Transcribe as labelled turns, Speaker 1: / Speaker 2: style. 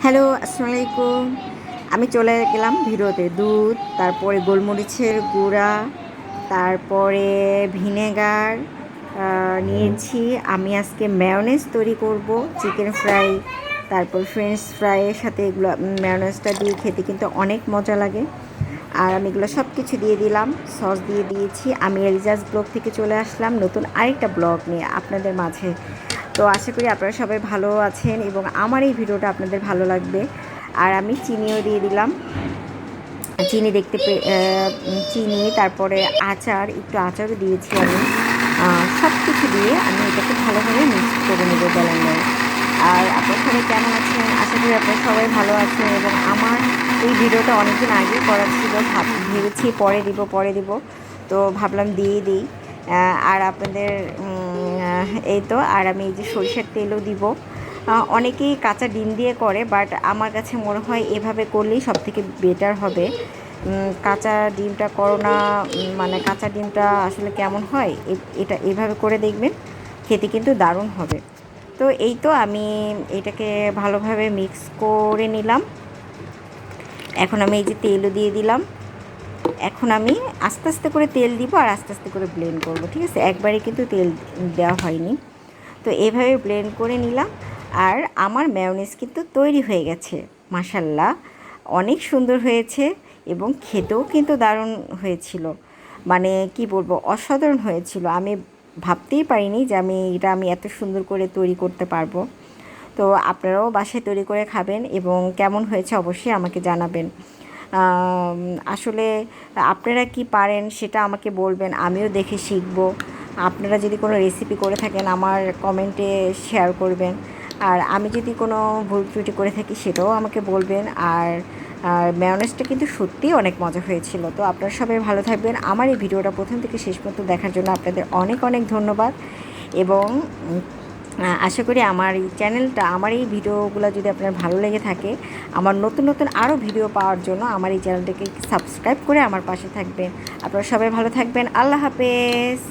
Speaker 1: Hello, আসসালামু আলাইকুম। আমি চলে গেলাম ভিডিওতে। দুধ, তারপরে গোলমরিচের গুঁড়া, তারপরে ভিনেগার নিয়েছি। আমি আজকে মেয়োনেজ তৈরি করব, চিকেন ফ্রাই, তারপর ফ্রেঞ্চ ফ্রাইয়ের সাথে এগুলো মেয়োনেজটা দিয়ে খেতে কিন্তু অনেক মজা লাগে। আর আমি এগুলো সব কিছু দিয়ে দিলাম, সস দিয়ে দিয়েছি। আমি এলিজাস ব্লগ থেকে চলে আসলাম নতুন আরেকটা ব্লগ নিয়ে আপনাদের মাঝে। তো আশা করি আপনারা সবাই ভালো আছেন এবং আমার এই ভিডিওটা আপনাদের ভালো লাগবে। আর আমি চিনিও দিয়ে দিলাম, চিনি চিনি, তারপরে একটু আচারও দিয়েছি আমি। সব কিছু দিয়ে আমি এটাকে ভালোভাবে মিক্স করে নেব ব্লেন্ডারে। আর আপনার সবাই কেমন আছেন? আশা করি আপনারা সবাই ভালো আছেন। এবং আমার এই ভিডিওটা অনেকদিন আগেই করা ছিল, ভেবেছি পরে দিব, তো ভাবলাম দিয়ে দিই। আর আপনাদের এই তো। আর আমি এই যে সরিষার তেলও দিব। অনেকেই কাঁচা ডিম দিয়ে করে, বাট আমার কাছে মনে হয় এভাবে করলেই সবথেকে বেটার হবে। কাঁচা ডিমটা করো না, মানে কাঁচা ডিমটা আসলে কেমন হয়, এটা এভাবে করে দেখবেন, খেতে কিন্তু দারুণ হবে। তো এই তো আমি এটাকে ভালোভাবে মিক্স করে নিলাম। এখন আমি এই যে তেলও দিয়ে দিলাম। এখন আমি আস্তে আস্তে করে তেল দিব আর আস্তে আস্তে করে ব্লেন্ড করব, ঠিক আছে? একবারে কিন্তু তেল দেওয়া হয়নি। তো এভাবে ব্লেন্ড করে নিলাম। আর আমার মেয়োনিজ কিন্তু তৈরি হয়ে গেছে। মাশাল্লাহ, অনেক সুন্দর হয়েছে এবং খেতেও কিন্তু দারুণ হয়েছিল। মানে কি বলবো, অসাধারণ হয়েছিল। আমি ভাবতেই পারিনি যে আমি এত সুন্দর করে তৈরি করতে পারবো। তো আপনারাও বাসায় তৈরি করে খাবেন এবং কেমন হয়েছে অবশ্যই আমাকে জানাবেন। আসলে আপনারা কি পারেন সেটা আমাকে বলবেন, আমিও দেখে শিখব। আপনারা যদি কোনো রেসিপি করে থাকেন আমার কমেন্টে শেয়ার করবেন। আর আমি যদি কোনো ভুল ত্রুটি করে থাকি সেটাও আমাকে বলবেন। আর মেয়োনেজটা কিন্তু সত্যিই অনেক মজা হয়েছিল। তো আপনারা সবাই ভালো থাকবেন। আমার এই ভিডিওটা প্রথম থেকে শেষ পর্যন্ত দেখার জন্য আপনাদের অনেক অনেক ধন্যবাদ। এবং আশা করি আমার এই চ্যানেলটা, আমার এই ভিডিওগুলো যদি আপনার ভালো লেগে থাকে, আমার নতুন নতুন আরও ভিডিও পাওয়ার জন্য আমার এই চ্যানেলটাকে সাবস্ক্রাইব করে আমার পাশে থাকবেন। আপনারা সবাই ভালো থাকবেন। আল্লাহ হাফেজ।